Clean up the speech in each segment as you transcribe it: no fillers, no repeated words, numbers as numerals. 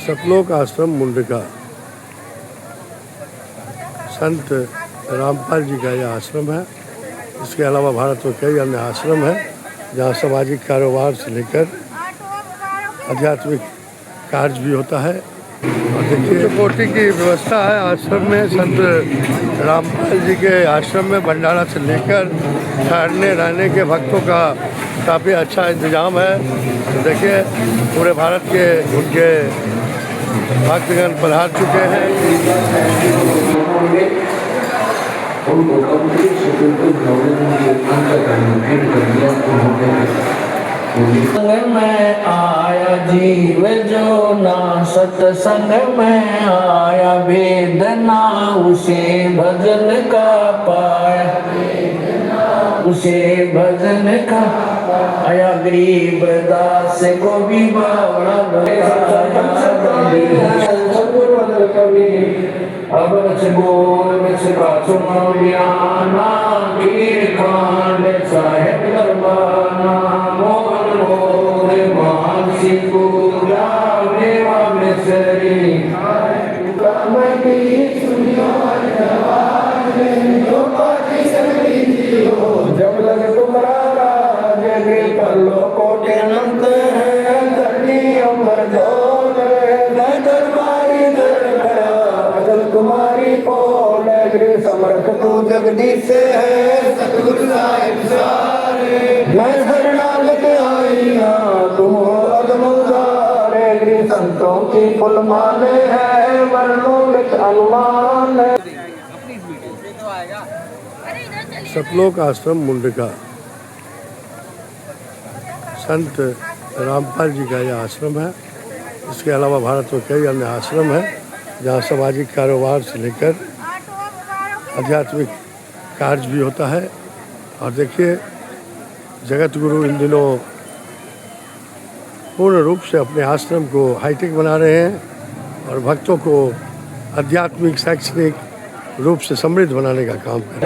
सतलोक आश्रम मुंडका संत रामपाल जी का यह आश्रम है। इसके अलावा भारत में कई अन्य आश्रम हैं जहाँ सामाजिक कारोबार से लेकर आध्यात्मिक कार्य भी होता है। और देखिए कोटि की व्यवस्था है आश्रम में। संत रामपाल जी के आश्रम में भंडारा से लेकर ठहरने रहने के भक्तों का काफ़ी अच्छा इंतजाम है। तो देखिए पूरे भारत के उनके भक्तगण पधार चुके हैं। संग में आया जीव जो ना सत्संग में आया वेदना उसे भजन का पाया, उसे भजन का आया गरीब दास को भी बावड़ा अब बोल कीर खांड साहेब दरबाना मोहन मोर मानसी पूरा देवा मिसरी जब लग तुम्हारा जगे पर लोको के अनंत है धरती अमर जोर दरबारी दर तुम्हारी पोल समर्थ तू जगदीश है सतगुरु साहिब सारे मैं शरणागत आईया तुम हो अदमुदारे संतों की फुल माले है वर्णों अनुमान। सतलोक आश्रम मुंडका संत रामपाल जी का यह आश्रम है। इसके अलावा भारत में कई अन्य आश्रम हैं जहाँ सामाजिक कारोबार से लेकर आध्यात्मिक कार्य भी होता है। और देखिए जगत गुरु इन दिनों पूर्ण रूप से अपने आश्रम को हाईटेक बना रहे हैं और भक्तों को आध्यात्मिक शैक्षणिक रूप से समृद्ध बनाने का काम कर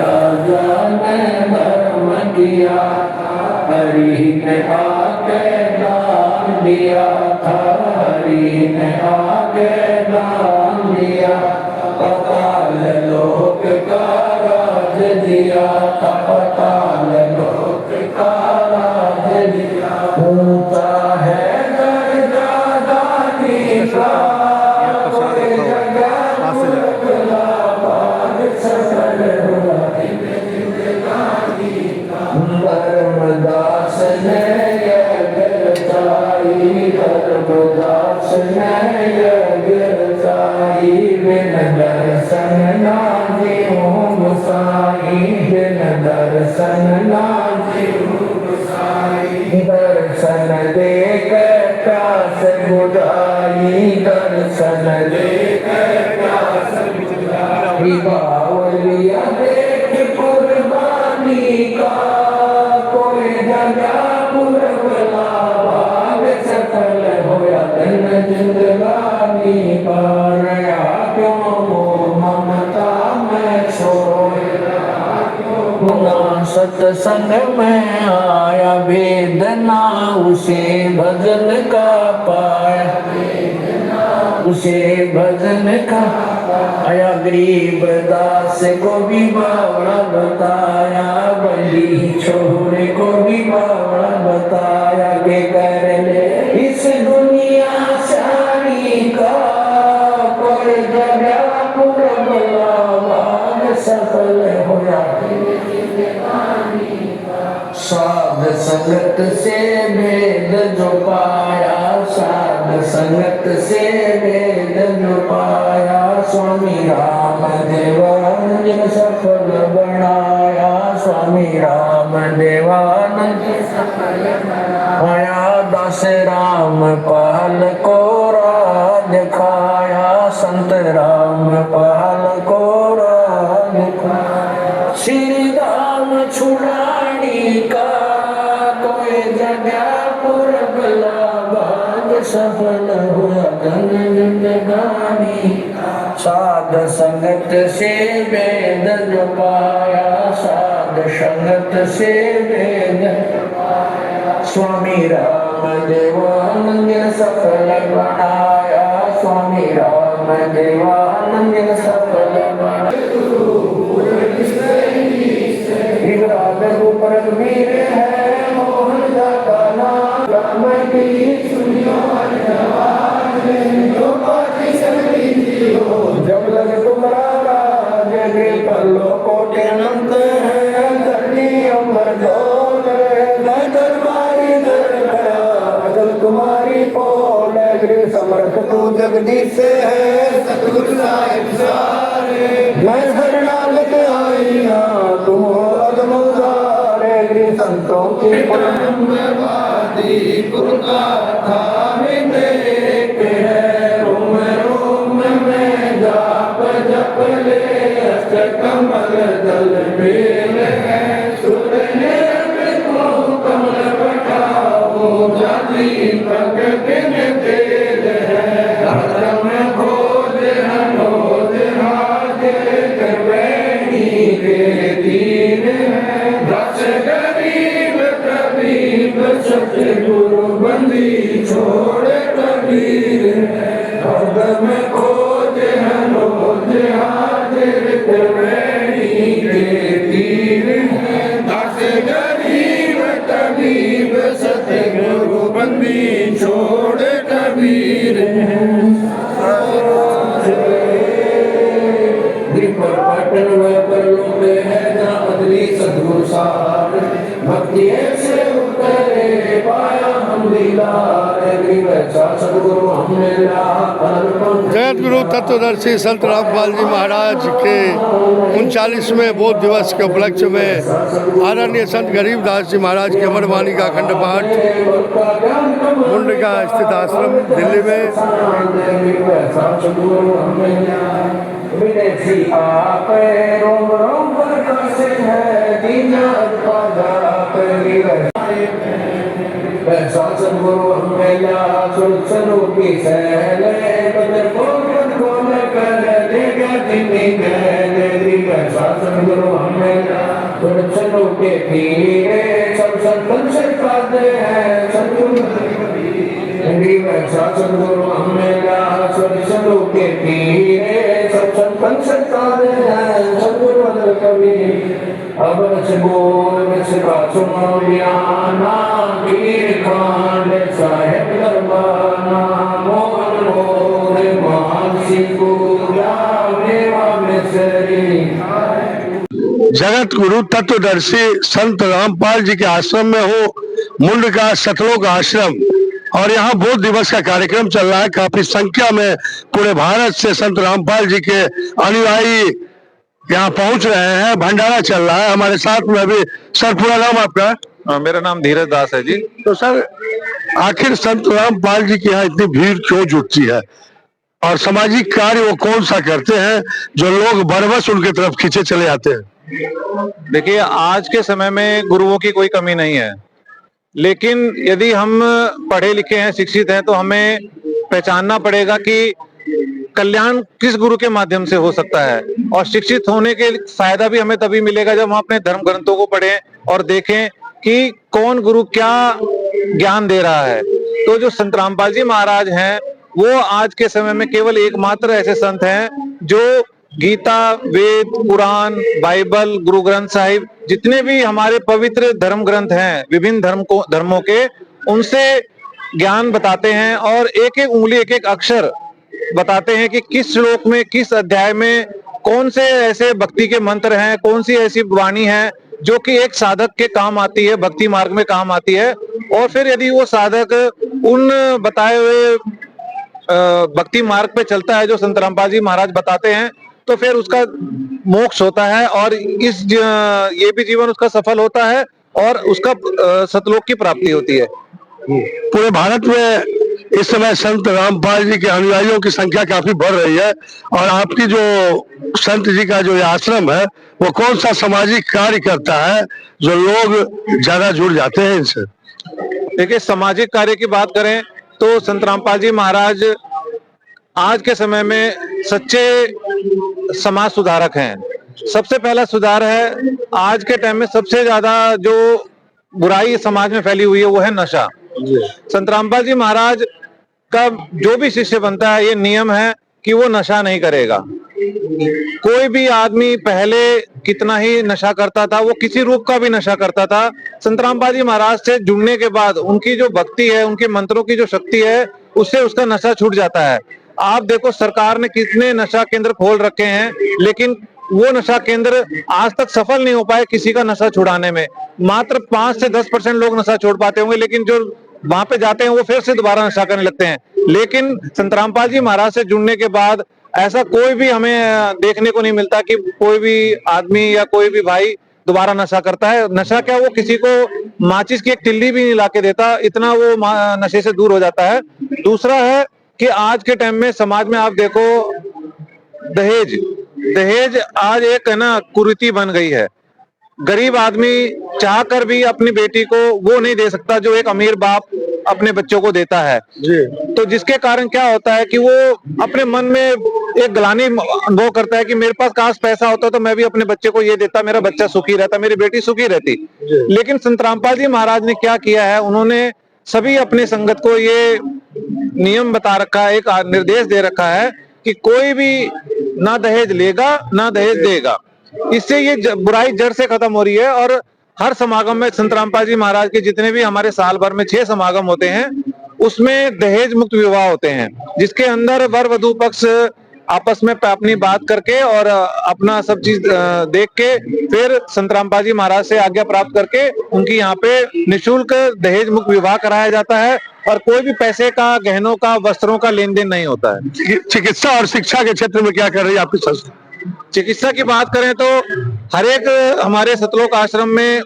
दर्शन देख प्यास बुझाई दर्शन देख प्यास बुझाई बावलिया देख कुर्बानी का कोई जगह पुरबला भाग सफल होया धन जिंदगानी पर क्यों ममता में सोया सत्संग में आया वेदना उसे भजन का पाया, उसे भजन का आया गरीब दास को भी बावड़ा बताया, बड़ी छोरे को भी बावड़ा बताया के कर ले इस दुनिया सारी का कोई जगह पुरबला भाग सफल होया। साध संगत से वेद जो पाया, साध संगत से वेद जो पाया, स्वामी राम देवानंद सफल बनाया, स्वामी राम देवानंद आया दास राम पाल को राह दिखाया, संत राम पाल को राह दिखाया, श्री राम छुड़ानी का कोई जगह पुरबला भाग सफल हुआ धन जिंदगानी। साध संगत से वेद जो पाया, साध संगत से वेद पाया, स्वामी राम देवानंद सफल बनाया, स्वामी राम देवानंद सफल ऊपर वीर है मोहन का नाम, राम की सुनियो जब लग तुम्हारा जगे पर लोको के अनंत है, धरती अमर डोल मैं दरबारी दर खड़ा, जब तुम्हारी पोल गृह समर्थ तू जगदीश है, सतगुरु साहिब सारे मैं शरणागत आई हाँ, तुम हो अदम उदारे गृह संतों की पुरंदरवादी गुरु का था देख है, रोम रोम में जाप जप ले अष्ट कमल दल मेल है, सुरने को कमल बैठाओ जाति पग दिन तेल है, हरदम खोज हनोज हाजिर करवैनी के दीन है, दस गरीब कबीर सतगुरु बंदी छोड़ कबीर है, हरदम खोज हनोज हाजिर करवैनी के दीन है, दस गरीब कबीर सतगुरु बंदी छोड़ कबीर है। पटन में है जहाँ बदली सदगुरु सार, भक्ति से उतरे पाया हम लीलार, सदगुरु हमने जगत गुरु तत्वदर्शी संत रामपाल जी महाराज के 39वें बोध दिवस के उपलक्ष्य में आदरणीय संत गरीबदास जी महाराज के अमरवाणी का अखंड पाठ मुंडका स्थित आश्रम दिल्ली में विदेशी आप रोम रोम प्रकाश है, दीना सदगुरु हमें सुनो की सहले बदल कौन कर देगा जिन्नी गहले, सदगुरु हमें सुनो के पीरे सब संतन से कादे हैं, सदगुरु सदगुरु हमें सुनो के पीरे सब संतन से कादे हैं, सदगुरु बदल कभी अब से बोल से सुनो ज्ञाना वीर खांड साहेब दरबाना मोहन मोर मानसी पूरा देवा मिसरी। जगत गुरु तत्वदर्शी संत रामपाल जी के आश्रम में हो, मुंडका सतलोक आश्रम, और यहाँ बोध दिवस का कार्यक्रम चल रहा है। काफी संख्या में पूरे भारत से संत रामपाल जी के अनुयायी यहाँ पहुंच रहे हैं, भंडारा चल रहा है। हमारे साथ में अभी सर, पूरा नाम आपका? मेरा नाम धीरज दास है जी। तो सर, आखिर संत रामपाल जी के यहाँ इतनी भीड़ क्यों जुटती है, और सामाजिक कार्य वो कौन सा करते हैं जो लोग बरबस उनके तरफ खींचे चले आते हैं? देखिए, आज के समय में गुरुओं की कोई कमी नहीं है, लेकिन यदि हम पढ़े लिखे हैं, शिक्षित हैं, तो हमें पहचानना पड़ेगा कि कल्याण किस गुरु के माध्यम से हो सकता है। और शिक्षित होने के फायदा भी हमें तभी मिलेगा जब हम अपने धर्म ग्रंथों को पढ़ें और देखें कि कौन गुरु क्या ज्ञान दे रहा है। तो जो संत रामपाल जी महाराज हैं, वो आज के समय में केवल एकमात्र ऐसे संत हैं जो गीता, वेद, पुराण, बाइबल, गुरु ग्रंथ साहिब, जितने भी हमारे पवित्र धर्म ग्रंथ हैं विभिन्न धर्मों के, उनसे ज्ञान बताते हैं और एक एक उंगली, एक एक अक्षर बताते हैं कि किस श्लोक में, किस अध्याय में कौन से ऐसे भक्ति के मंत्र हैं, कौन सी ऐसी वाणी है जो कि एक साधक के काम आती है, भक्ति मार्ग में काम आती है। और फिर यदि वो साधक उन बताए हुए भक्ति मार्ग पे चलता है जो संत रामपाल जी महाराज बताते हैं, तो फिर उसका मोक्ष होता है और ये भी जीवन उसका सफल होता है और उसका सतलोक की प्राप्ति होती है। पूरे भारत में इस समय संत रामपाल जी के अनुयायियों की संख्या काफी बढ़ रही है, और आपकी जो संत जी का जो आश्रम है, वो कौन सा सामाजिक कार्य करता है जो लोग ज्यादा जुड़ जाते हैं इनसे? देखिए, सामाजिक कार्य की बात करें तो संत रामपाल जी महाराज आज के समय में सच्चे समाज सुधारक हैं। सबसे पहला सुधार है, आज के टाइम में सबसे ज्यादा जो बुराई समाज में फैली हुई है वो है नशा। संत रामपाल जी महाराज का जो भी शिष्य बनता है, ये नियम है कि वो नशा नहीं करेगा। कोई भी आदमी पहले कितना ही नशा करता था, वो किसी रूप का भी नशा करता था, संत रामपाल जी महाराज से जुड़ने के बाद उनकी जो भक्ति है, उनके मंत्रों की जो शक्ति है, उससे उसका नशा छूट जाता है। आप देखो सरकार ने कितने नशा केंद्र खोल रखे हैं, लेकिन वो नशा केंद्र आज तक सफल नहीं हो पाए किसी का नशा छुड़ाने में। मात्र 5 से 10% लोग नशा छोड़ पाते होंगे, लेकिन जो वहां पे जाते हैं वो फिर से दोबारा नशा करने लगते हैं। लेकिन संत रामपाल जी महाराज से जुड़ने के बाद ऐसा कोई भी हमें देखने को नहीं मिलता कि कोई भी आदमी या कोई भी भाई दोबारा नशा करता है। नशा क्या, वो किसी को माचिस की एक तिल्ली भी नहीं लाके देता, इतना वो नशे से दूर हो जाता है। दूसरा है कि आज के टाइम में समाज में आप देखो, दहेज दहेज आज एक है ना कुरीति बन गई है। गरीब आदमी चाहकर भी अपनी बेटी को वो नहीं दे सकता जो एक अमीर बाप अपने बच्चों को देता है जी। तो जिसके कारण क्या होता है कि वो अपने मन में एक ग्लानि अनुभव करता है कि मेरे पास काश पैसा होता तो मैं भी अपने बच्चे को ये देता, मेरा बच्चा सुखी रहता, मेरी बेटी सुखी रहती। लेकिन संत रामपाल जी महाराज ने क्या किया है, उन्होंने सभी अपने संगत को ये नियम बता रखा है, एक निर्देश दे रखा है कि कोई भी ना दहेज लेगा ना दहेज देगा। इससे ये बुराई जड़ से खत्म हो रही है। और हर समागम में संत रामपाल जी महाराज के जितने भी हमारे साल भर में 6 समागम होते हैं, उसमें दहेज मुक्त विवाह होते हैं, जिसके अंदर वर वधू पक्ष आपस में अपनी बात करके और अपना सब चीज देख के फिर संत रामपाल जी महाराज से आज्ञा प्राप्त करके उनकी यहाँ पे निःशुल्क दहेज मुक्त विवाह कराया जाता है। और कोई भी पैसे का, गहनों का, वस्त्रों का लेन देन नहीं होता है। चिकित्सा और शिक्षा के क्षेत्र में क्या कर रही है आपकी संस्था? चिकित्सा की बात करें तो हर एक हमारे सतलोक आश्रम में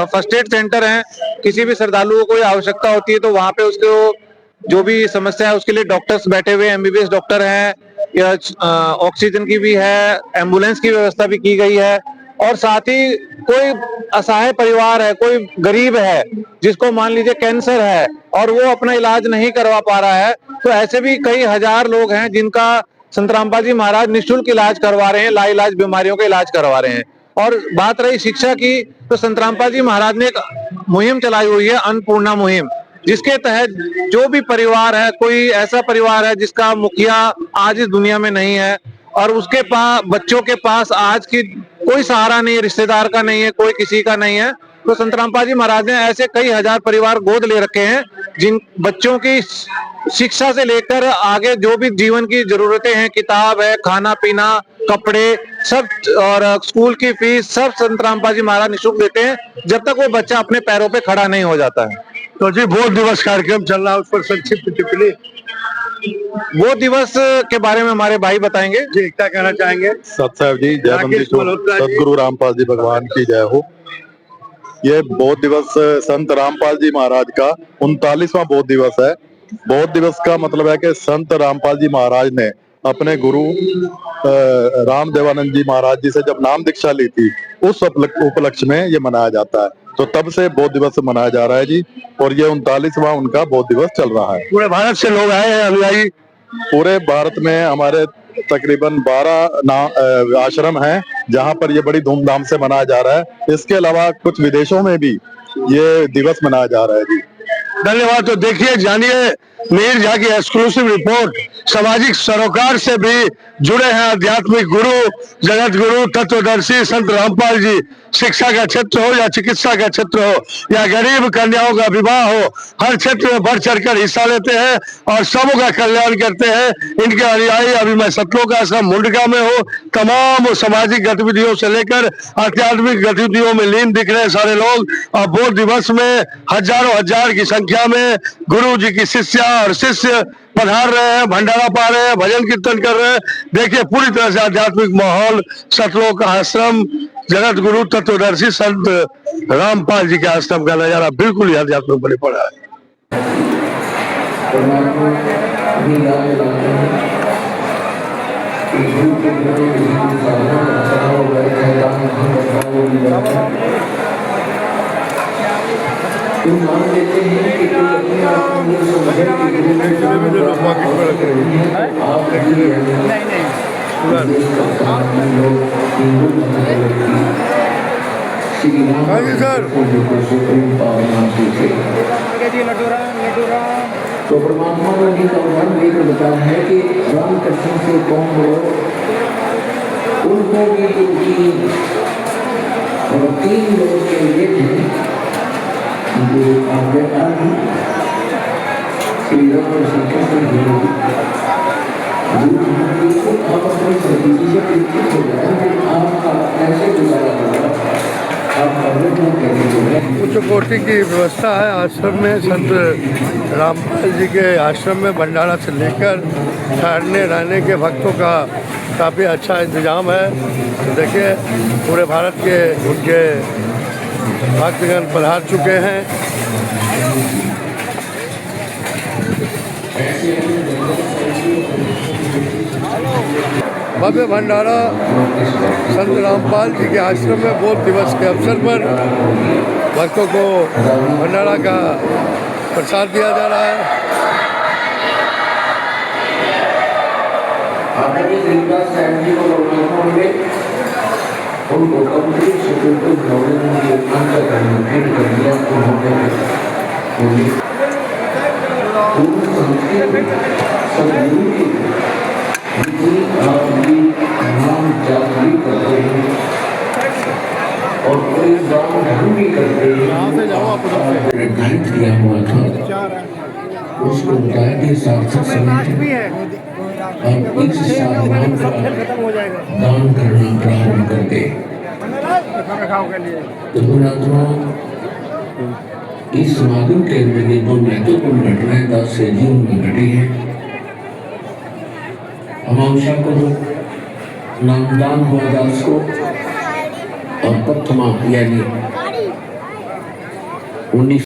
फर्स्ट एड सेंटर है। किसी भी श्रद्धालु को कोई आवश्यकता होती है तो वहां पे उसको जो भी समस्या है उसके लिए डॉक्टर्स बैठे हुए, एमबीबीएस डॉक्टर हैं, या ऑक्सीजन की भी है, एम्बुलेंस की व्यवस्था भी की गई है। और साथ ही कोई असहाय परिवार है, कोई गरीब है जिसको मान लीजिए कैंसर है और वो अपना इलाज नहीं करवा पा रहा है, तो ऐसे भी कई हजार लोग हैं जिनका संत रामपाल जी महाराज निःशुल्क इलाज करवा रहे हैं, लाइलाज बीमारियों का इलाज करवा रहे हैं। और बात रही शिक्षा की, तो संत रामपाल जी महाराज ने एक मुहिम चलाई हुई है, अन्नपूर्णा मुहिम, जिसके तहत जो भी परिवार है, कोई ऐसा परिवार है जिसका मुखिया आज इस दुनिया में नहीं है और उसके पास बच्चों के पास आज की कोई सहारा नहीं है, रिश्तेदार का नहीं है, कोई किसी का नहीं है, तो संत रामपाल जी महाराज ने ऐसे कई हजार परिवार गोद ले रखे हैं जिन बच्चों की शिक्षा से लेकर आगे जो भी जीवन की जरूरतें हैं, किताब है, खाना पीना, कपड़े, सब और स्कूल की फीस सब संत रामपाल जी महाराज निःशुल्क देते हैं जब तक वो बच्चा अपने पैरों पे खड़ा नहीं हो जाता है। तो जी वोट दिवस कार्यक्रम चल रहा है, उस पर संक्षिप्त टिप्पणी। वो दिवस के बारे में हमारे भाई बताएंगे। जी, क्या कहना चाहेंगे? सतसाहब जी, जय बंदी सदगुरु रामपाल जी भगवान की जय हो। ये बौद्ध दिवस संत रामपाल जी महाराज का 39वां बौद्ध दिवस है। बौद्ध दिवस का मतलब है कि संत रामपाल जी महाराज ने अपने गुरु रामदेवानंद जी महाराज जी से जब नाम दीक्षा ली थी, उस उपलक्ष्य में ये मनाया जाता है। तो तब से बौद्ध दिवस मनाया जा रहा है जी, और ये 39वां उनका बौद्ध दिवस चल रहा है। पूरे भारत से लोग आए हैं अनुयायी। पूरे भारत में हमारे तकरीबन 12 आश्रम हैं जहां पर ये बड़ी धूमधाम से मनाया जा रहा है। इसके अलावा कुछ विदेशों में भी ये दिवस मनाया जा रहा है जी। धन्यवाद। तो देखिए, जानिए मीर झा की एक्सक्लूसिव रिपोर्ट। सामाजिक सरोकार से भी जुड़े हैं आध्यात्मिक गुरु, जगत गुरु, तत्वदर्शी संत रामपाल जी। शिक्षा का क्षेत्र हो या चिकित्सा का क्षेत्र हो या गरीब कन्याओं का विवाह हो, हर क्षेत्र में बढ़ चढ़कर हिस्सा लेते हैं और सबों का कल्याण करते हैं। इनके अनुयायी, अभी मैं सतलोक आश्रम मुंडका में हूँ, तमाम सामाजिक गतिविधियों से लेकर आध्यात्मिक गतिविधियों में लीन दिख रहे हैं सारे लोग। और बौद्ध दिवस में हजारों हजार की संख्या में गुरु जी की शिष्या और शिष्य पधार रहे हैं, भंडारा पा रहे हैं, भजन कीर्तन कर रहे हैं। देखिए, पूरी तरह से आध्यात्मिक माहौल सतलोक आश्रम जगत गुरु तत्वदर्शी संत रामपाल जी के आश्रम का नजारा बिल्कुल ही आध्यात्मिक बने पड़ा है। मान लेते हैं कि कोई अपने आप को समझे कि गुरु ने आप श्री राम हाँ जी सर। सुप्रीम पावर नाम से तो परमात्मा ने जी का उदाहरण देकर बताया है कि राम कृष्ण से कौन हो उनको भी उनकी और 3 लोग के लिए जो आज्ञा श्री राम और श्री कृष्ण जी आप अपनी सतीजी से प्रेरित हो जाए आपका ऐसे गुजारा होगा आप अवृत्त कैसे हो गए उच्च कोटि की व्यवस्था है आश्रम में। संत रामपाल जी के आश्रम में भंडारा से लेकर ठहरने रहने के भक्तों का काफ़ी अच्छा इंतजाम है। तो देखिए पूरे भारत के उनके भक्तगण पधार चुके हैं। भव्य भंडारा संत रामपाल जी के आश्रम में बोध दिवस के अवसर पर भक्तों को भंडारा का प्रसाद दिया जा रहा है। आदरणीय दिलबाग साहब जी को लोगों ने उनको कंप्लीट सिक्योरिटी गवर्नमेंट के अंदर भेंट कर दिया। उन्होंने पूर्ण सदगुरु की विधि आपकी नाम जाप भी करते हैं और कोई दान धर्म भी करते हैं। निर्धारित किया हुआ था उसको बताया कि सार्थक समय और इस साधन का दान करना प्रारंभ कर दे। तो पुरात्मा इस समागम के अंदर ये 2 महत्वपूर्ण घटनाएं दास से जीवन में घटी है। अमावस्या को नामदान हुआ दास को और प्रथमा यानी 19